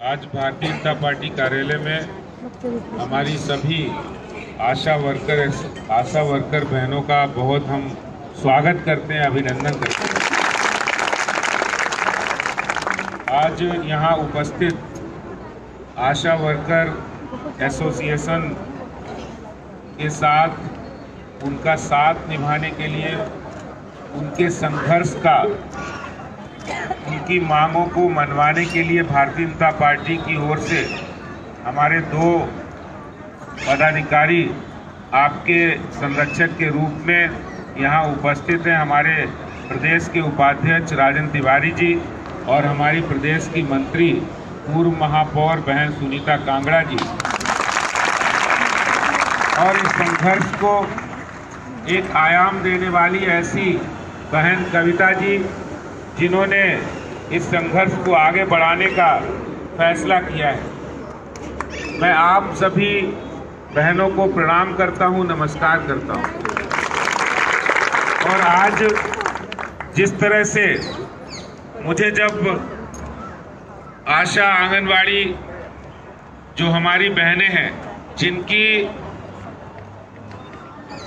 आज भारतीय जनता पार्टी कार्यालय में हमारी सभी आशा वर्कर बहनों का बहुत हम स्वागत करते हैं, अभिनंदन करते हैं। आज यहाँ उपस्थित आशा वर्कर एसोसिएशन के साथ उनका साथ निभाने के लिए, उनके संघर्ष का, उनकी मांगों को मनवाने के लिए भारतीय जनता पार्टी की ओर से हमारे 2 पदाधिकारी आपके संरक्षक के रूप में यहाँ उपस्थित हैं। हमारे प्रदेश के उपाध्यक्ष राजन तिवारी जी और हमारी प्रदेश की मंत्री पूर्व महापौर बहन सुनीता कांगड़ा जी, और इस संघर्ष को एक आयाम देने वाली ऐसी बहन कविता जी, जिन्होंने इस संघर्ष को आगे बढ़ाने का फैसला किया है। मैं आप सभी बहनों को प्रणाम करता हूं, नमस्कार करता हूं। और आज जिस तरह से मुझे जब आशा आंगनवाड़ी जो हमारी बहनें हैं, जिनकी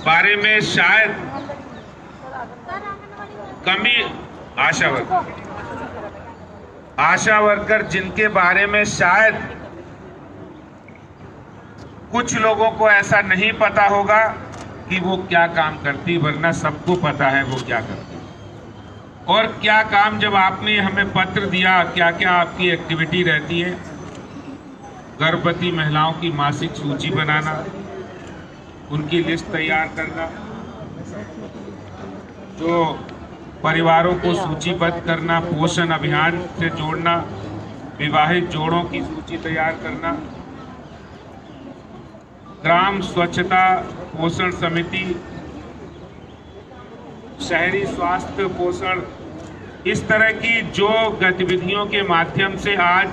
बारे में शायद कमी, आशा वर्कर जिनके बारे में शायद कुछ लोगों को ऐसा नहीं पता होगा कि वो क्या काम करती, वरना सबको पता है वो क्या करती। और क्या काम, जब आपने हमें पत्र दिया, क्या क्या आपकी एक्टिविटी रहती है। गर्भवती महिलाओं की मासिक सूची बनाना, उनकी लिस्ट तैयार करना, जो परिवारों को सूचीबद्ध करना, पोषण अभियान से जोड़ना, विवाहित जोड़ों की सूची तैयार करना, ग्राम स्वच्छता पोषण समिति, शहरी स्वास्थ्य पोषण, इस तरह की जो गतिविधियों के माध्यम से आज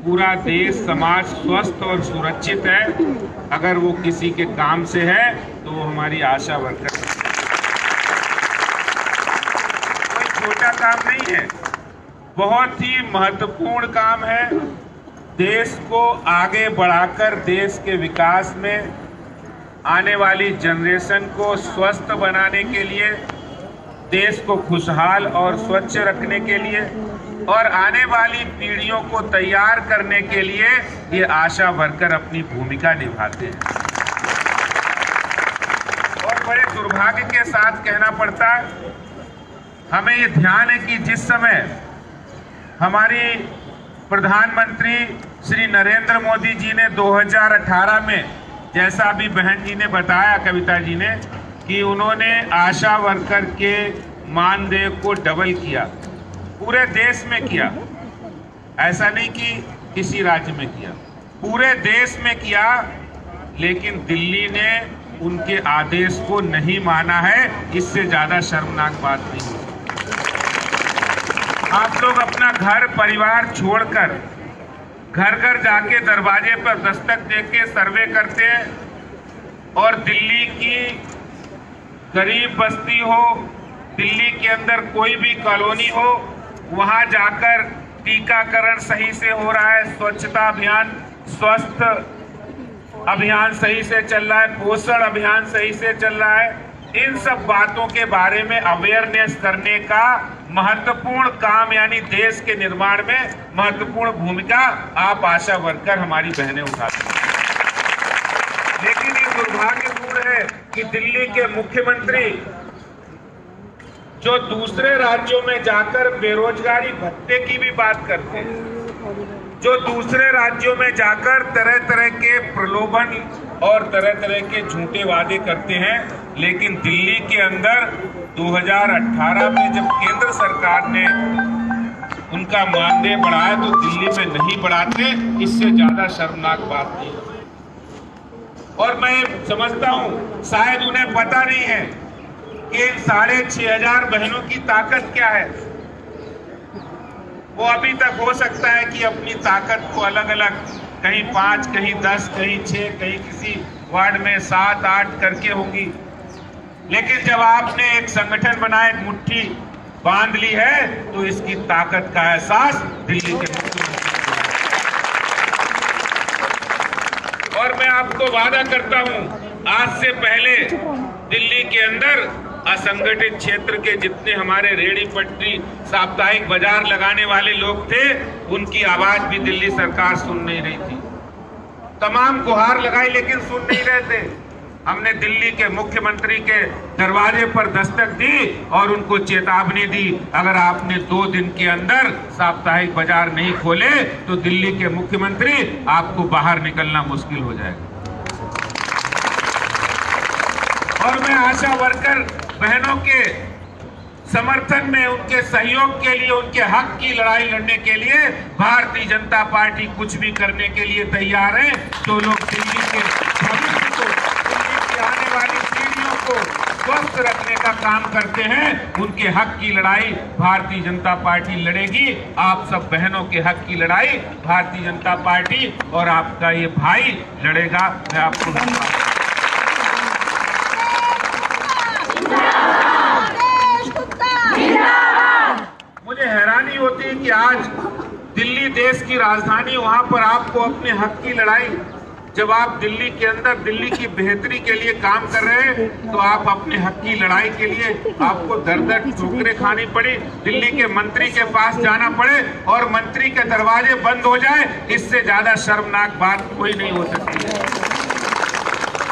पूरा देश, समाज स्वस्थ और सुरक्षित है, अगर वो किसी के काम से है तो वो हमारी आशा वर्कर। छोटा काम नहीं है, बहुत ही महत्वपूर्ण काम है। देश को आगे बढ़ाकर देश के विकास में, आने वाली जनरेशन को स्वस्थ बनाने के लिए, देश को खुशहाल और स्वच्छ रखने के लिए और आने वाली पीढ़ियों को तैयार करने के लिए ये आशा वर्कर अपनी भूमिका निभाते हैं। और बड़े दुर्भाग्य के साथ कहना पड़ता है, हमें ये ध्यान है कि जिस समय हमारी प्रधानमंत्री श्री नरेंद्र मोदी जी ने 2018 में, जैसा अभी बहन जी ने बताया, कविता जी ने, कि उन्होंने आशा वर्कर के मानदेय को डबल किया, पूरे देश में किया, ऐसा नहीं कि किसी राज्य में किया, पूरे देश में किया। लेकिन दिल्ली ने उनके आदेश को नहीं माना है। इससे ज्यादा शर्मनाक बात नहीं है। आप लोग अपना घर परिवार छोड़कर घर घर जाके दरवाजे पर दस्तक देके सर्वे करते हैं, और दिल्ली की गरीब बस्ती हो, दिल्ली के अंदर कोई भी कॉलोनी हो, वहां जाकर टीकाकरण सही से हो रहा है, स्वच्छता अभियान, स्वस्थ अभियान सही से चल रहा है, पोषण अभियान सही से चल रहा है, इन सब बातों के बारे में अवेयरनेस करने का महत्वपूर्ण काम, यानी देश के निर्माण में महत्वपूर्ण भूमिका आप आशा वर्कर हमारी बहनें उठाती हैं। लेकिन ये दुर्भाग्यपूर्ण है कि दिल्ली के मुख्यमंत्री जो दूसरे राज्यों में जाकर बेरोजगारी भत्ते की भी बात करते हैं, जो दूसरे राज्यों में जाकर तरह तरह के प्रलोभन और तरह तरह के झूठे वादे करते हैं, लेकिन दिल्ली के अंदर 2018 में जब केंद्र सरकार ने उनका मानदेय बढ़ाया तो दिल्ली में नहीं बढ़ाते। इससे ज्यादा शर्मनाक बात नहीं। और मैं समझता हूं शायद उन्हें पता नहीं है कि इन 6,500 बहनों की ताकत क्या है। वो अभी तक हो सकता है कि अपनी ताकत को अलग अलग, कहीं 5, कहीं 10, कहीं 6, कहीं किसी वार्ड में 7, 8 करके होगी, लेकिन जब आपने एक संगठन बनाया, एक मुट्ठी बांध ली है, तो इसकी ताकत का एहसास दिल्ली के मुख्यमंत्री आपको वादा करता हूं, आज से पहले दिल्ली के अंदर असंगठित क्षेत्र के जितने हमारे रेहड़ी पटरी साप्ताहिक बाजार लगाने वाले लोग थे, उनकी आवाज भी दिल्ली सरकार सुन नहीं रही थी। तमाम गुहार लगाई लेकिन सुन नहीं रहे थे। हमने दिल्ली के मुख्यमंत्री के दरवाजे पर दस्तक दी और उनको चेतावनी दी, अगर आपने 2 दिन के अंदर साप्ताहिक बाजार नहीं खोले तो दिल्ली के मुख्यमंत्री आपको बाहर निकलना मुश्किल हो जाएगा। और मैं आशा वर्कर बहनों के समर्थन में, उनके सहयोग के लिए, उनके हक की लड़ाई लड़ने के लिए भारतीय जनता पार्टी कुछ भी करने के लिए तैयार है। जो लोग दिल्ली के भविष्य को, दिल्ली की आने वाली पीढ़ियों को स्वस्थ रखने का काम करते हैं, उनके हक की लड़ाई भारतीय जनता पार्टी लड़ेगी। आप सब बहनों के हक की लड़ाई भारतीय जनता पार्टी और आपका ये भाई लड़ेगा। मैं आपको मुझे हैरानी होती है कि आज दिल्ली देश की राजधानी, वहां पर आपको अपने हक की लड़ाई, जब आप दिल्ली के अंदर दिल्ली की बेहतरी के लिए काम कर रहे हैं तो आप अपने हक की लड़ाई के लिए आपको दर-दर ठोकरें खानी पड़ी, दिल्ली के मंत्री के पास जाना पड़े और मंत्री के दरवाजे बंद हो जाए, इससे ज्यादा शर्मनाक बात कोई नहीं हो सकती है।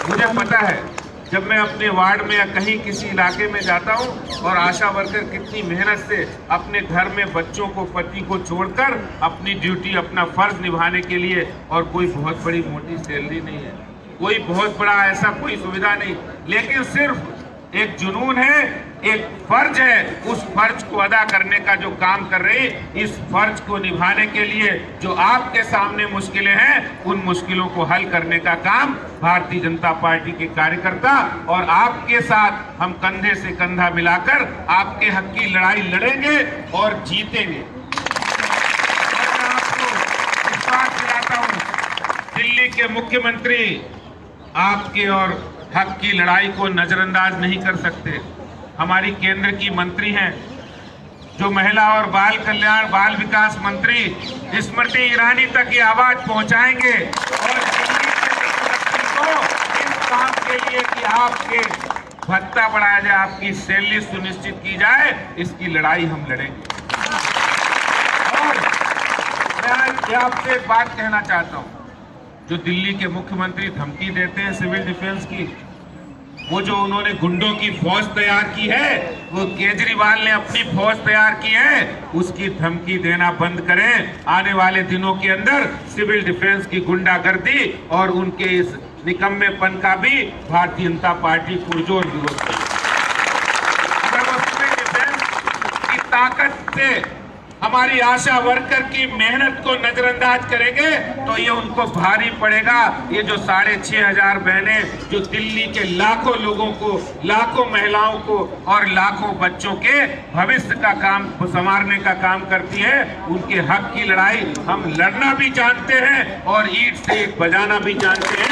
मुझे पता है जब मैं अपने वार्ड में या कहीं किसी इलाके में जाता हूं और आशा वर्कर कितनी मेहनत से अपने घर में बच्चों को, पति को छोड़कर अपनी ड्यूटी, अपना फर्ज निभाने के लिए, और कोई बहुत बड़ी मोटी सैलरी नहीं है, कोई बहुत बड़ा ऐसा कोई सुविधा नहीं, लेकिन सिर्फ एक जुनून है, एक फर्ज है, उस फर्ज को अदा करने का जो काम कर रही, इस फर्ज को निभाने के लिए जो आपके सामने मुश्किलें हैं, उन मुश्किलों को हल करने का काम भारतीय जनता पार्टी के कार्यकर्ता और आपके साथ हम कंधे से कंधा मिलाकर आपके हक की लड़ाई लड़ेंगे और जीतेंगे। मैं आपको विश्वास दिलाता हूं, दिल्ली के मुख्यमंत्री आपके और हक की लड़ाई को नजरअंदाज नहीं कर सकते। हमारी केंद्र की मंत्री हैं जो महिला और बाल कल्याण, बाल विकास मंत्री स्मृति ईरानी तक ये आवाज पहुंचाएंगे और दिल्ली के मुख्यमंत्री को इस काम के लिए कि आपके भत्ता बढ़ाया जाए, आपकी सैलरी सुनिश्चित की जाए, इसकी लड़ाई हम लड़ेंगे। और मैं आपसे एक बात कहना चाहता हूं, जो दिल्ली के मुख्यमंत्री धमकी देते हैं सिविल डिफेंस की, वो जो उन्होंने गुंडों की फौज तैयार की है, वो केजरीवाल ने अपनी फौज तैयार की है, उसकी धमकी देना बंद करें। आने वाले दिनों के अंदर सिविल डिफेंस की गुंडागर्दी और उनके इस निकम्मेपन का भी भारतीय जनता पार्टी पुरजोर विरोध करेगी। अगर वो सिविल डिफेंस की ताकत से हमारी आशा वर्कर की मेहनत को नजरअंदाज करेंगे तो ये उनको भारी पड़ेगा। ये जो 6,500 बहनें जो दिल्ली के लाखों लोगों को, लाखों महिलाओं को और लाखों बच्चों के भविष्य का काम संवारने का काम करती है, उनके हक की लड़ाई हम लड़ना भी जानते हैं और ईंट से ईंट बजाना भी जानते हैं।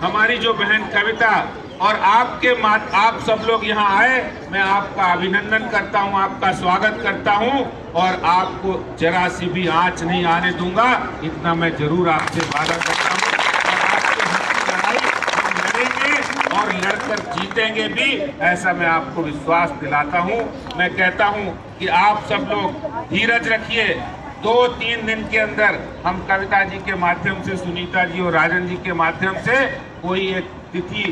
हमारी जो बहन कविता और आप सब लोग यहाँ आए, मैं आपका अभिनंदन करता हूँ, आपका स्वागत करता हूँ और आपको जरा सी भी आंच नहीं आने दूंगा, इतना मैं जरूर आपसे वादा करता हूँ। और आपके हक की लड़ाई हम लड़ेंगे और लड़कर जीतेंगे भी, ऐसा मैं आपको विश्वास दिलाता हूँ। मैं कहता हूँ कि आप सब लोग धीरज रखिए, 2-3 दिन के अंदर हम कविता जी के माध्यम से, सुनीता जी और राजन जी के माध्यम से कोई एक तिथि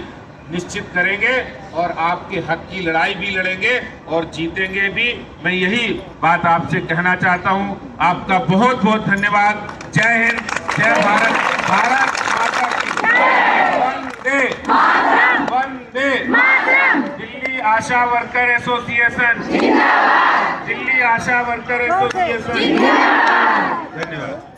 निश्चित करेंगे और आपके हक की लड़ाई भी लड़ेंगे और जीतेंगे भी। मैं यही बात आपसे कहना चाहता हूं। आपका बहुत बहुत धन्यवाद। जय हिंद, जय भारत, भारत माता की वंदे वंदे। दिल्ली आशा वर्कर एसोसिएशन, दिल्ली आशा वर्कर एसोसिएशन। धन्यवाद।